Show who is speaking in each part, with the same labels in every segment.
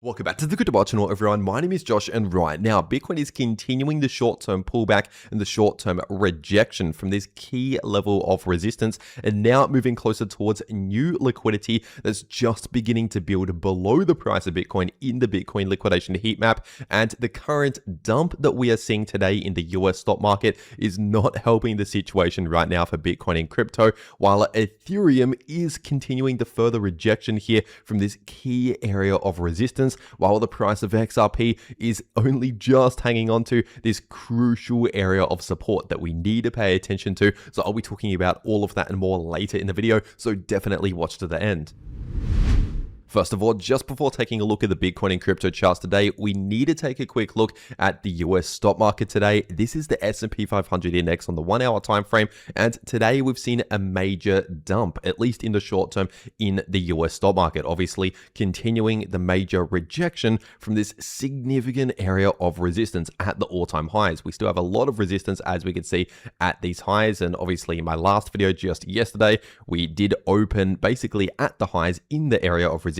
Speaker 1: Welcome back to the cryptowrld channel, everyone. My name is Josh, and right now, Bitcoin is continuing the short-term pullback and the short-term rejection from this key level of resistance, and now moving closer towards new liquidity that's just beginning to build below the price of Bitcoin in the Bitcoin liquidation heat map. And the current dump that we are seeing today in the US stock market is not helping the situation right now for Bitcoin and crypto, while Ethereum is continuing the further rejection here from this key area of resistance, while the price of XRP is only just hanging on to this crucial area of support that we need to pay attention to. So I'll be talking about all of that and more later in the video, so definitely watch to the end. First of all, just before taking a look at the Bitcoin and crypto charts today, we need to take a quick look at the US stock market today. This is the S&P 500 index on the 1 hour time frame, and today we've seen a major dump, at least in the short term, in the US stock market, obviously continuing the major rejection from this significant area of resistance at the all-time highs. We still have a lot of resistance, as we can see, at these highs, and obviously in my last video just yesterday, we did open basically at the highs in the area of resistance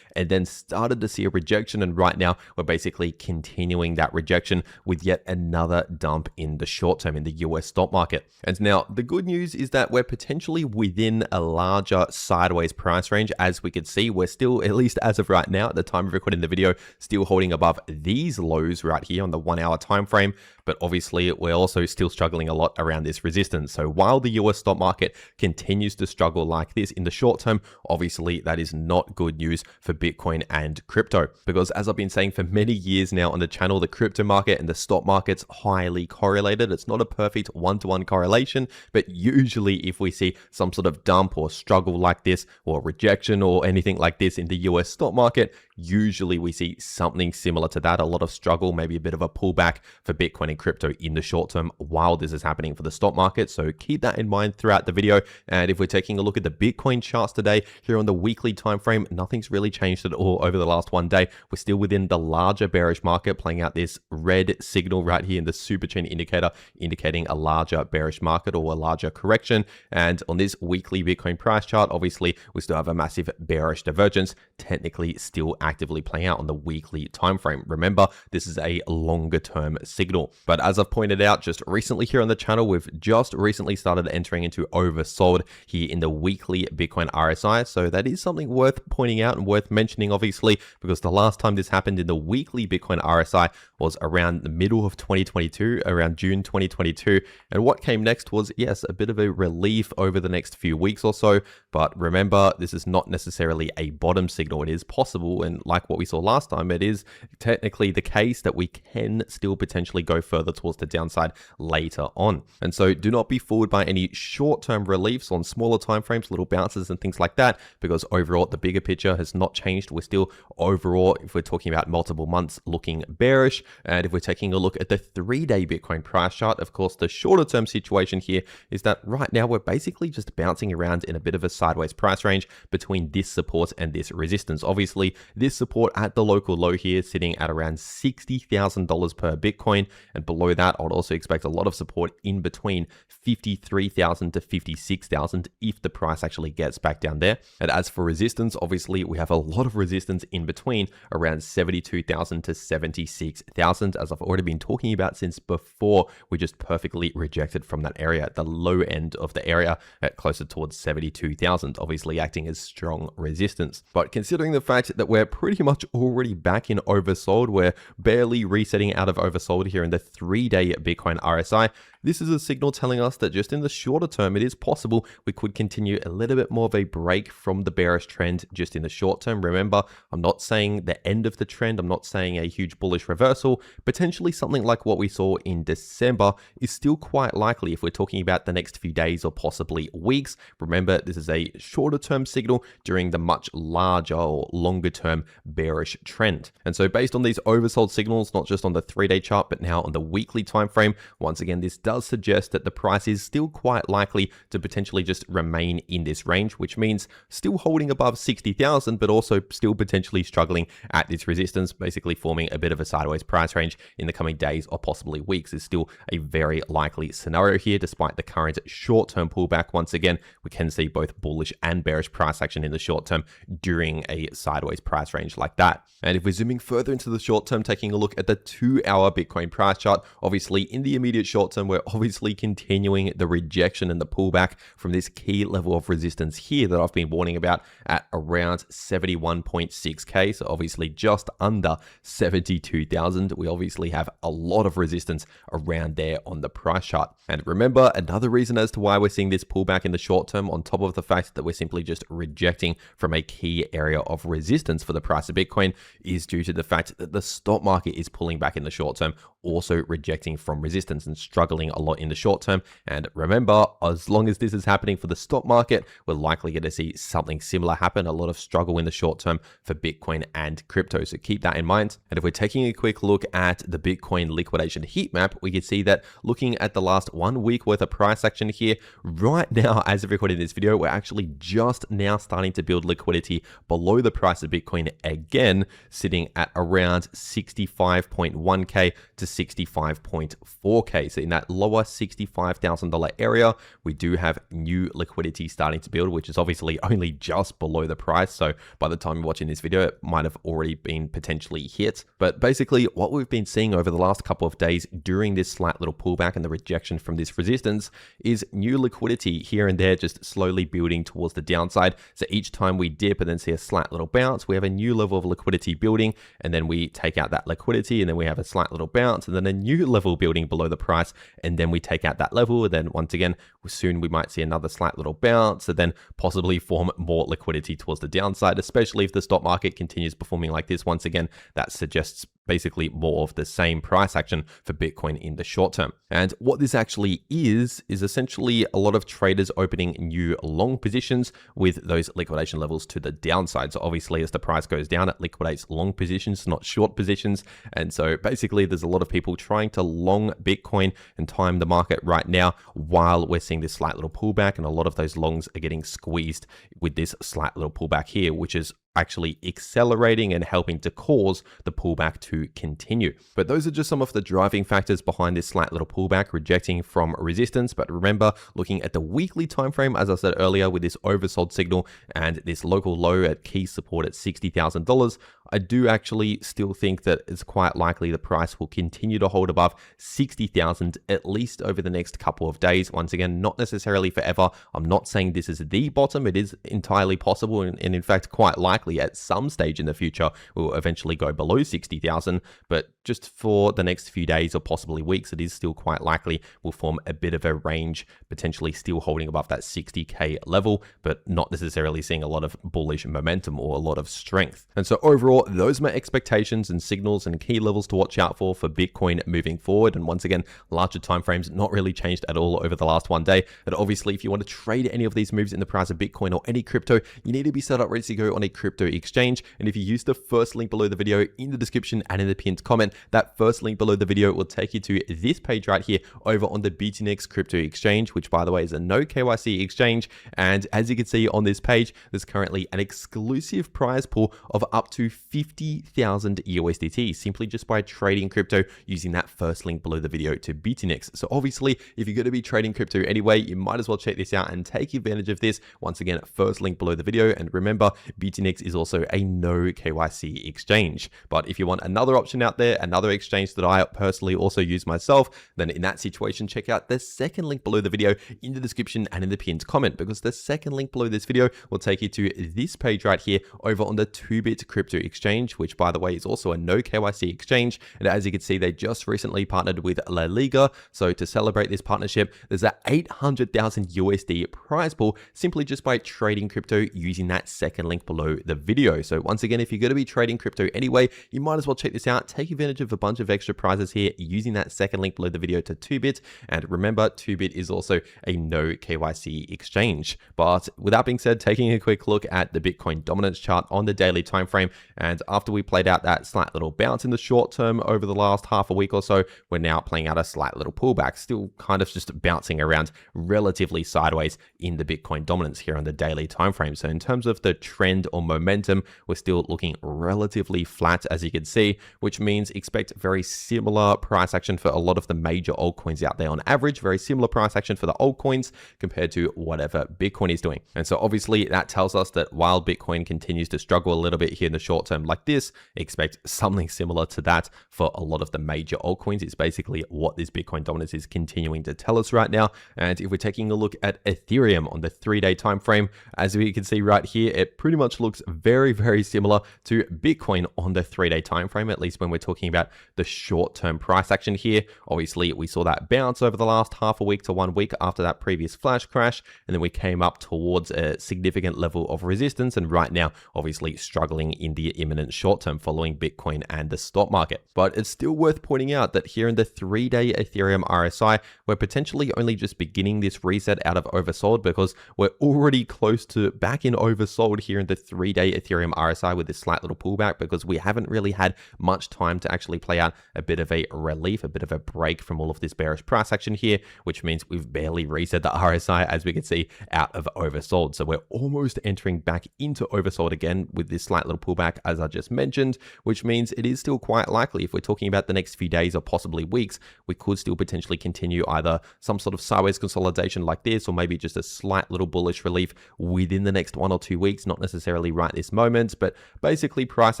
Speaker 1: and then started to see a rejection, and right now we're basically continuing that rejection with yet another dump in the short term in the US stock market. And now the good news is that we're potentially within a larger sideways price range. As we can see, we're still, at least as of right now at the time of recording the video, still holding above these lows right here on the 1 hour time frame, but obviously we're also still struggling a lot around this resistance. So while the US stock market continues to struggle like this in the short term, obviously that is not good news for Bitcoin and crypto, because as I've been saying for many years now on the channel, the crypto market and the stock market's highly correlated. It's not a perfect one-to-one correlation, but usually if we see some sort of dump or struggle like this or rejection or anything like this in the US stock market, usually we see something similar to that, a lot of struggle, maybe a bit of a pullback for Bitcoin and crypto in the short term while this is happening for the stock market. So keep that in mind throughout the video. And if we're taking a look at the Bitcoin charts today here on the weekly time frame, nothing's really changed at all over the last one day. We're still within the larger bearish market, playing out this red signal right here in the super chain indicator, indicating a larger bearish market or a larger correction. And on this weekly Bitcoin price chart, obviously we still have a massive bearish divergence, technically still actively playing out on the weekly time frame. Remember, this is a longer term signal. But as I've pointed out just recently here on the channel, we've just recently started entering into oversold here in the weekly Bitcoin RSI. So that is something worth pointing out and worth mentioning, obviously, because the last time this happened in the weekly Bitcoin RSI was around the middle of 2022, around June 2022. And what came next was, yes, a bit of a relief over the next few weeks or so. But remember, this is not necessarily a bottom signal. It is possible, and like what we saw last time, it is technically the case that we can still potentially go further towards the downside later on. And so do not be fooled by any short-term reliefs on smaller timeframes, little bounces and things like that, because overall the bigger picture has not changed. We're still overall, if we're talking about multiple months, looking bearish. And if we're taking a look at the 3-day Bitcoin price chart, of course, the shorter term situation here is that right now we're basically just bouncing around in a bit of a sideways price range between this support and this resistance. Obviously, this support at the local low here sitting at around $60,000 per Bitcoin, and below that I would also expect a lot of support in between 53,000 to 56,000 if the price actually gets back down there. And as for resistance, obviously we have a lot of resistance in between around 72,000 to 76,000, as I've already been talking about since before we just perfectly rejected from that area at the low end of the area at closer towards 72,000, obviously acting as strong resistance. But considering the fact that we're pretty much already back in oversold, we're barely resetting out of oversold here in the 3-day Bitcoin RSI, this is a signal telling us that just in the shorter term, it is possible we could continue a little bit more of a break from the bearish trend just in the short term. Remember, I'm not saying the end of the trend. I'm not saying a huge bullish reversal. Potentially something like what we saw in December is still quite likely if we're talking about the next few days or possibly weeks. Remember, this is a shorter term signal during the much larger or longer term bearish trend. And so based on these oversold signals, not just on the 3-day chart, but now on the weekly time frame, once again, this does does suggest that the price is still quite likely to potentially just remain in this range, which means still holding above 60,000, but also still potentially struggling at this resistance, basically forming a bit of a sideways price range in the coming days or possibly weeks is still a very likely scenario here, despite the current short-term pullback. Once again, we can see both bullish and bearish price action in the short term during a sideways price range like that. And if we're zooming further into the short term, taking a look at the 2-hour Bitcoin price chart, obviously in the immediate short term, we're obviously continuing the rejection and the pullback from this key level of resistance here that I've been warning about at around 71.6k. So obviously just under 72,000. We obviously have a lot of resistance around there on the price chart. And remember, another reason as to why we're seeing this pullback in the short term, on top of the fact that we're simply just rejecting from a key area of resistance for the price of Bitcoin, is due to the fact that the stock market is pulling back in the short term, also rejecting from resistance and struggling a lot in the short term. And remember, as long as this is happening for the stock market, we're likely going to see something similar happen, a lot of struggle in the short term for Bitcoin and crypto. So keep that in mind. And if we're taking a quick look at the Bitcoin liquidation heat map, we can see that looking at the last 1 week worth of price action here, right now, as of recording this video, we're actually just now starting to build liquidity below the price of Bitcoin again, sitting at around 65.1k to 65.4k. So in that lower $65,000 area, we do have new liquidity starting to build, which is obviously only just below the price. So by the time you're watching this video, it might have already been potentially hit. But basically what we've been seeing over the last couple of days during this slight little pullback and the rejection from this resistance is new liquidity here and there, just slowly building towards the downside. So each time we dip and then see a slight little bounce, we have a new level of liquidity building, and then we take out that liquidity, and then we have a slight little bounce, and then a new level building below the price, and then we take out that level, and then once again, soon we might see another slight little bounce, and then possibly form more liquidity towards the downside, especially if the stock market continues performing like this. Once again, that suggests basically more of the same price action for Bitcoin in the short term. And what this actually is essentially a lot of traders opening new long positions with those liquidation levels to the downside. So obviously as the price goes down, it liquidates long positions, not short positions. And so basically there's a lot of people trying to long Bitcoin and time the market right now while we're seeing this slight little pullback, and a lot of those longs are getting squeezed with this slight little pullback here, which is actually accelerating and helping to cause the pullback to continue. But those are just some of the driving factors behind this slight little pullback, rejecting from resistance. But remember, looking at the weekly time frame, as I said earlier, with this oversold signal and this local low at key support at $60,000, I do actually still think that it's quite likely the price will continue to hold above 60,000 at least over the next couple of days. Once again, not necessarily forever. I'm not saying this is the bottom. It is entirely possible, and in fact quite likely at some stage in the future will eventually go below 60,000, but just for the next few days or possibly weeks, it is still quite likely will form a bit of a range, potentially still holding above that 60k level, but not necessarily seeing a lot of bullish momentum or a lot of strength. And so overall, those are my expectations and signals and key levels to watch out for Bitcoin moving forward. And once again, larger timeframes not really changed at all over the last 1 day. But obviously, if you want to trade any of these moves in the price of Bitcoin or any crypto, you need to be set up ready to go on a crypto exchange. And if you use the first link below the video in the description and in the pinned comment, that first link below the video will take you to this page right here over on the BTNX crypto exchange, which by the way is a no KYC exchange. And as you can see on this page, there's currently an exclusive prize pool of up to 50,000 USDT simply just by trading crypto using that first link below the video to BTNX. So obviously, if you're going to be trading crypto anyway, you might as well check this out and take advantage of this. Once again, first link below the video. And remember, BTNX is also a no KYC exchange. But if you want another option out there, another exchange that I personally also use myself, then in that situation, check out the second link below the video in the description and in the pinned comment, because the second link below this video will take you to this page right here over on the 2bit crypto exchange, which by the way is also a no KYC exchange. And as you can see, they just recently partnered with La Liga. So to celebrate this partnership, there's a 800,000 USD prize pool simply just by trading crypto using that second link below the video. So once again, if you're going to be trading crypto anyway, you might as well check this out. Take advantage of a bunch of extra prizes here using that second link below the video to 2bit. And remember, 2bit is also a no KYC exchange. But with that being said, taking a quick look at the Bitcoin dominance chart on the daily time frame, and And after we played out that slight little bounce in the short term over the last half a week or so, we're now playing out a slight little pullback, still kind of just bouncing around relatively sideways in the Bitcoin dominance here on the daily time frame. So in terms of the trend or momentum, we're still looking relatively flat, as you can see, which means expect very similar price action for a lot of the major altcoins out there on average, very similar price action for the altcoins compared to whatever Bitcoin is doing. And so obviously that tells us that while Bitcoin continues to struggle a little bit here in the short term like this, expect something similar to that for a lot of the major altcoins. It's basically what this Bitcoin dominance is continuing to tell us right now. And if we're taking a look at Ethereum on the 3-day time frame, as we can see right here, it pretty much looks very, very similar to Bitcoin on the 3-day time frame, at least when we're talking about the short-term price action here. Obviously, we saw that bounce over the last half a week to 1 week after that previous flash crash, and then we came up towards a significant level of resistance, and right now, obviously struggling in the imminent short term following Bitcoin and the stock market. But it's still worth pointing out that here in the 3-day Ethereum RSI, we're potentially only just beginning this reset out of oversold, because we're already close to back in oversold here in the 3-day Ethereum RSI with this slight little pullback, because we haven't really had much time to actually play out a bit of a relief, a bit of a break from all of this bearish price action here, which means we've barely reset the RSI, as we can see, out of oversold. So we're almost entering back into oversold again with this slight little pullback, as I just mentioned, which means it is still quite likely, if we're talking about the next few days or possibly weeks, we could still potentially continue either some sort of sideways consolidation like this, or maybe just a slight little bullish relief within the next 1 or 2 weeks, not necessarily right this moment, but basically price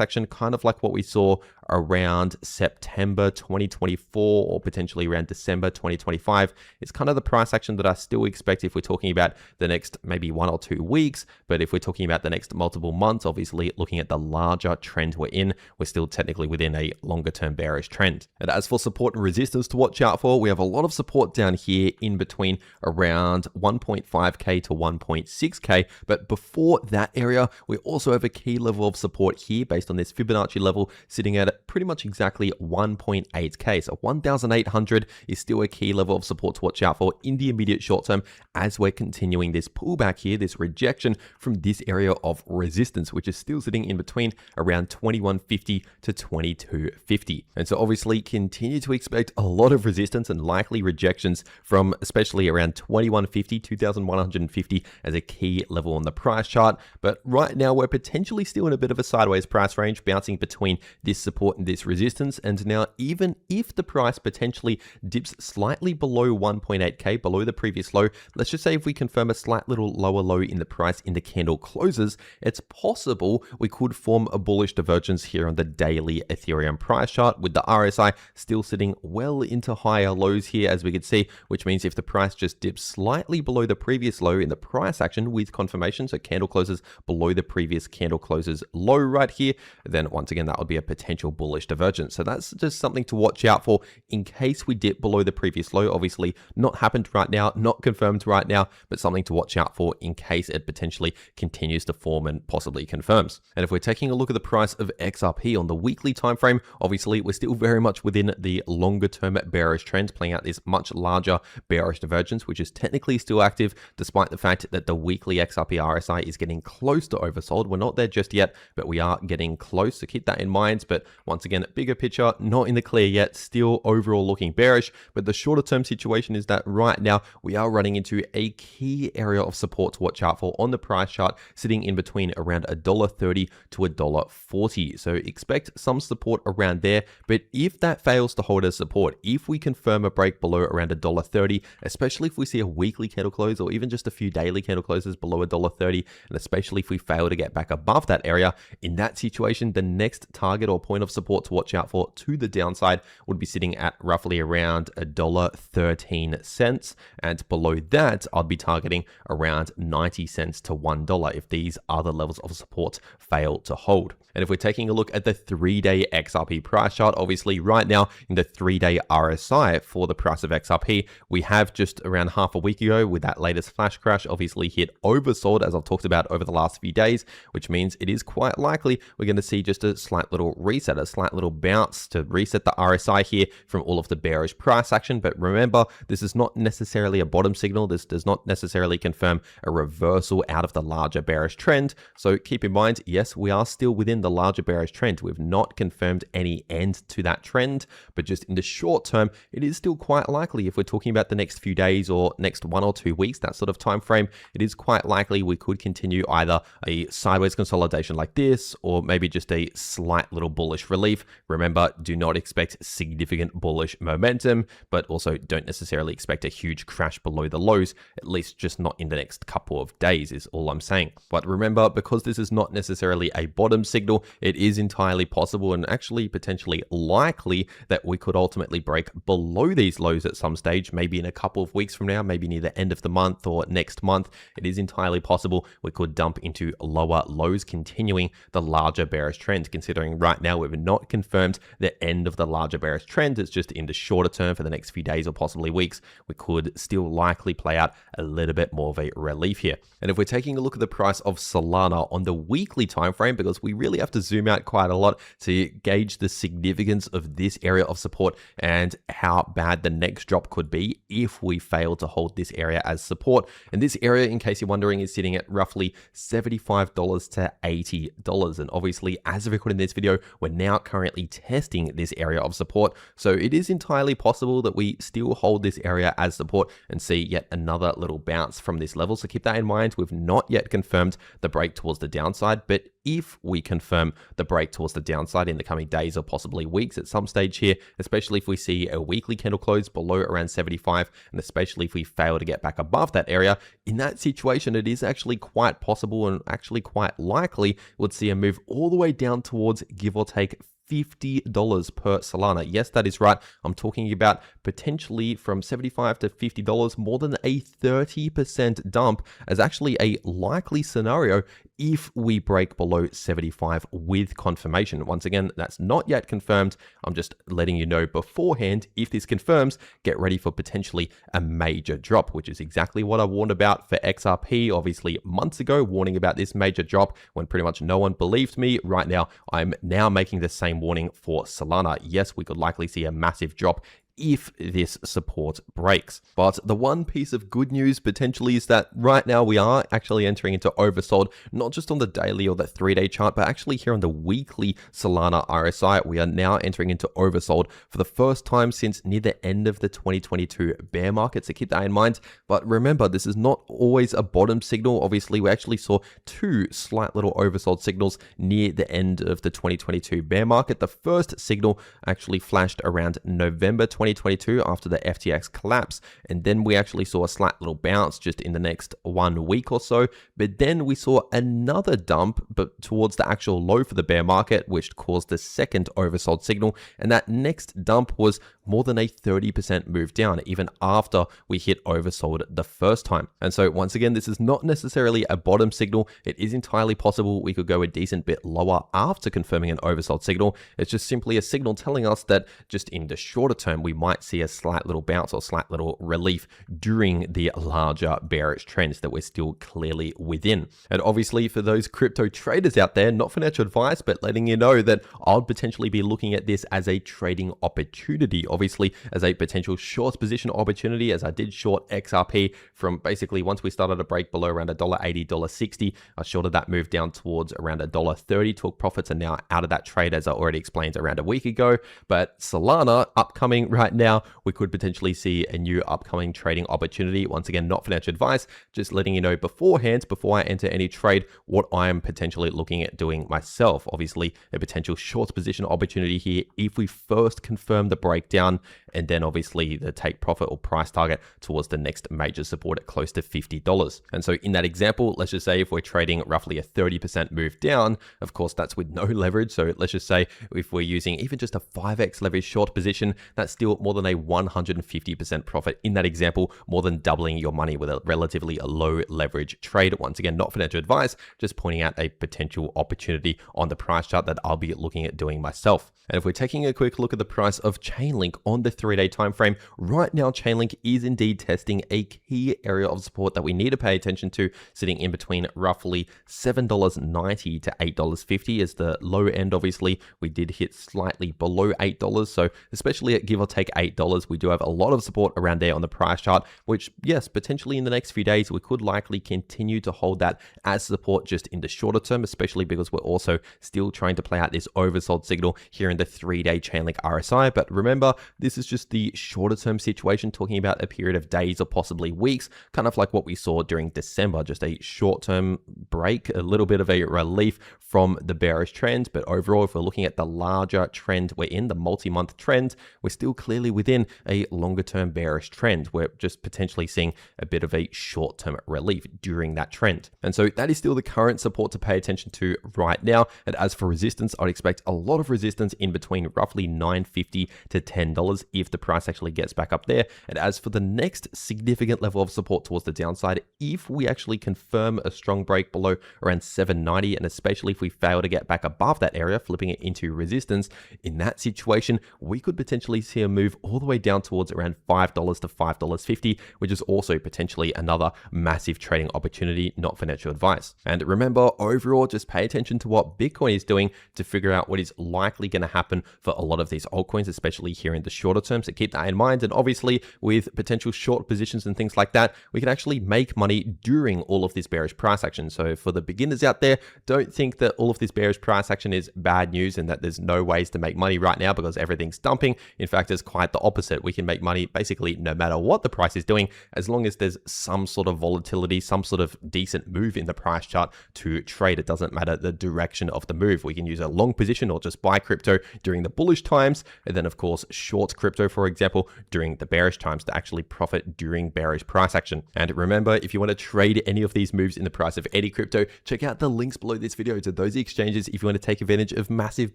Speaker 1: action kind of like what we saw around September 2024 or potentially around December 2025. It's kind of the price action that I still expect if we're talking about the next maybe 1 or 2 weeks. But if we're talking about the next multiple months, obviously looking at the larger trend we're in, we're still technically within a longer term bearish trend. And as for support and resistance to watch out for, we have a lot of support down here in between around 1.5k to 1.6k. But before that area, we also have a key level of support here based on this Fibonacci level sitting at pretty much exactly 1.8k. So 1,800 is still a key level of support to watch out for in the immediate short term, as we're continuing this pullback here, this rejection from this area of resistance, which is still sitting in between around 2150 to 2250. And so obviously continue to expect a lot of resistance and likely rejections from especially around 2150, 2150 as a key level on the price chart. But right now we're potentially still in a bit of a sideways price range, bouncing between this support and this resistance. And now even if the price potentially dips slightly below 1.8k, below the previous low, let's just say if we confirm a slight little lower low in the price in the candle closes, it's possible we could form a bullish divergence here on the daily Ethereum price chart, with the RSI still sitting well into higher lows here, as we can see, which means if the price just dips slightly below the previous low in the price action with confirmation, so candle closes below the previous candle closes low right here, then once again that would be a potential bullish divergence. So that's just something to watch out for in case we dip below the previous low. Obviously not happened right now, not confirmed right now, but something to watch out for in case it potentially continues to form and possibly confirms. And if we're taking a look at the price of XRP on the weekly time frame, obviously we're still very much within the longer term bearish trend, playing out this much larger bearish divergence, which is technically still active despite the fact that the weekly XRP RSI is getting close to oversold. We're not there just yet, but we are getting close, so keep that in mind. But once again, bigger picture, not in the clear yet, still overall looking bearish. But the shorter term situation is that right now we are running into a key area of support to watch out for on the price chart, sitting in between around $1.30 to $1.40. So expect some support around there. But if that fails to hold as support, if we confirm a break below around $1.30, especially if we see a weekly candle close or even just a few daily candle closes below $1.30, and especially if we fail to get back above that area, in that situation, the next target or point of support to watch out for to the downside would be sitting at roughly around $1.13. And below that, I'd be targeting around 90 cents to $1 if these other levels of support fail to hold. And if we're taking a look at the 3-day XRP price chart, obviously right now in the 3-day RSI for the price of XRP, we have just around half a week ago with that latest flash crash obviously hit oversold, as I've talked about over the last few days, which means it is quite likely we're going to see just a slight little reset, a slight little bounce to reset the RSI here from all of the bearish price action. But remember, this is not necessarily a bottom signal. This does not necessarily confirm a reversal out of the larger bearish trend. So keep in mind, yes, we are still within the larger bearish trend. We've not confirmed any end to that trend, but just in the short term, it is still quite likely, if we're talking about the next few days or next 1 or 2 weeks, that sort of time frame, it is quite likely we could continue either a sideways consolidation like this, or maybe just a slight little bullish relief. Remember, do not expect significant bullish momentum, but also don't necessarily expect a huge crash below the lows, at least just not in the next couple of days is all I'm saying. But remember, because this is not necessarily a bottom signal, it is entirely possible and actually potentially likely that we could ultimately break below these lows at some stage, maybe in a couple of weeks from now, maybe near the end of the month or next month. It is entirely possible we could dump into lower lows, continuing the larger bearish trend, considering right now we've not confirmed the end of the larger bearish trend. It's just in the shorter term for the next few days or possibly weeks, we could still likely play out a little bit more of a relief here. And if we're taking a look at the price of Solana on the weekly time frame, because we really have to zoom out quite a lot to gauge the significance of this area of support and how bad the next drop could be if we fail to hold this area as support. And this area, in case you're wondering, is sitting at roughly $75 to $80. And obviously, as of recording this video, we're now currently testing this area of support. So it is entirely possible that we still hold this area as support and see yet another little bounce from this level. So keep that in mind. We've not yet confirmed the break towards the downside, but if we confirm the break towards the downside in the coming days or possibly weeks at some stage here, especially if we see a weekly candle close below around 75, and especially if we fail to get back above that area, in that situation, it is actually quite possible and actually quite likely we'd see a move all the way down towards, give or take, $50 per Solana. Yes, that is right. I'm talking about potentially from $75 to $50, more than a 30% dump as actually a likely scenario if we break below 75 with confirmation. Once again, that's not yet confirmed. I'm just letting you know beforehand. If this confirms, get ready for potentially a major drop, which is exactly what I warned about for XRP, obviously months ago, warning about this major drop when pretty much no one believed me. Right now, I'm now making the same warning for Solana. Yes, we could likely see a massive drop if this support breaks. But the one piece of good news potentially is that right now we are actually entering into oversold, not just on the daily or the 3-day chart, but actually here on the weekly Solana RSI, we are now entering into oversold for the first time since near the end of the 2022 bear market. So keep that in mind. But remember, this is not always a bottom signal. Obviously, we actually saw 2 slight little oversold signals near the end of the 2022 bear market. The first signal actually flashed around November 2022 after the FTX collapse, and then we actually saw a slight little bounce just in the next 1 week or so, but then we saw another dump but towards the actual low for the bear market, which caused the second oversold signal, and that next dump was more than a 30% move down even after we hit oversold the first time. And so once again, this is not necessarily a bottom signal. It is entirely possible we could go a decent bit lower after confirming an oversold signal. It's just simply a signal telling us that just in the shorter term, we might see a slight little bounce or slight little relief during the larger bearish trends that we're still clearly within. And obviously for those crypto traders out there, not financial advice, but letting you know that I'll potentially be looking at this as a trading opportunity, obviously as a potential short position opportunity, as I did short XRP from basically once we started to break below around $1.80, $1.60, I shorted that move down towards around $1.30, took profits and now out of that trade, as I already explained around a week ago. But Solana upcoming right now, we could potentially see a new upcoming trading opportunity. Once again, not financial advice, just letting you know beforehand, before I enter any trade, what I am potentially looking at doing myself. Obviously, a potential short position opportunity here if we first confirm the breakdown, and then obviously the take profit or price target towards the next major support at close to $50. And so in that example, let's just say if we're trading roughly a 30% move down, of course, that's with no leverage. So let's just say if we're using even just a 5x leverage short position, that's still more than a 150% profit in that example, more than doubling your money with a relatively low leverage trade. Once again, not financial advice, just pointing out a potential opportunity on the price chart that I'll be looking at doing myself. And if we're taking a quick look at the price of Chainlink Chainlink on the 3-day time frame. Right now, Chainlink is indeed testing a key area of support that we need to pay attention to, sitting in between roughly $7.90 to $8.50 as the low end. Obviously, we did hit slightly below $8, so especially at give or take $8, we do have a lot of support around there on the price chart, which, yes, potentially in the next few days, we could likely continue to hold that as support just in the shorter term, especially because we're also still trying to play out this oversold signal here in the 3-day Chainlink RSI. But remember, this is just the shorter term situation, talking about a period of days or possibly weeks, kind of like what we saw during December, just a short term break, a little bit of a relief from the bearish trend. But overall, if we're looking at the larger trend we're in, the multi-month trend, we're still clearly within a longer term bearish trend. We're just potentially seeing a bit of a short term relief during that trend. And so that is still the current support to pay attention to right now. And as for resistance, I'd expect a lot of resistance in between roughly $9.50 to $10 if the price actually gets back up there. And as for the next significant level of support towards the downside, if we actually confirm a strong break below around $7.90, and especially if we fail to get back above that area, flipping it into resistance, in that situation, we could potentially see a move all the way down towards around $5 to $5.50, which is also potentially another massive trading opportunity, not financial advice. And remember, overall, just pay attention to what Bitcoin is doing to figure out what is likely going to happen for a lot of these altcoins, especially here in the shorter term. So keep that in mind. And obviously, with potential short positions and things like that, we can actually make money during all of this bearish price action. So for the beginners out there, don't think that all of this bearish price action is bad news and that there's no ways to make money right now because everything's dumping. In fact, it's quite the opposite. We can make money basically no matter what the price is doing, as long as there's some sort of volatility, some sort of decent move in the price chart to trade. It doesn't matter the direction of the move. We can use a long position or just buy crypto during the bullish times, and then of course short crypto, for example, during the bearish times to actually profit during bearish price action. And remember, if you want to trade any of these moves in the price of any crypto, check out the links below this video to those exchanges if you want to take advantage of massive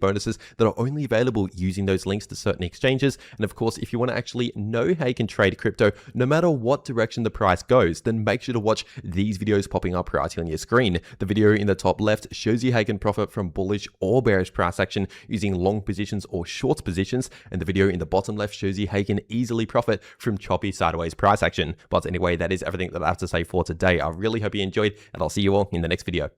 Speaker 1: bonuses that are only available using those links to certain exchanges. And of course, if you want to actually know how you can trade crypto no matter what direction the price goes, then make sure to watch these videos popping up right here on your screen. The video in the top left shows you how you can profit from bullish or bearish price action using long positions or short positions, and the video in the bottom left shows you how you can easily profit from choppy sideways price action. But anyway, that is everything that I have to say for today. I really hope you enjoyed, and I'll see you all in the next video.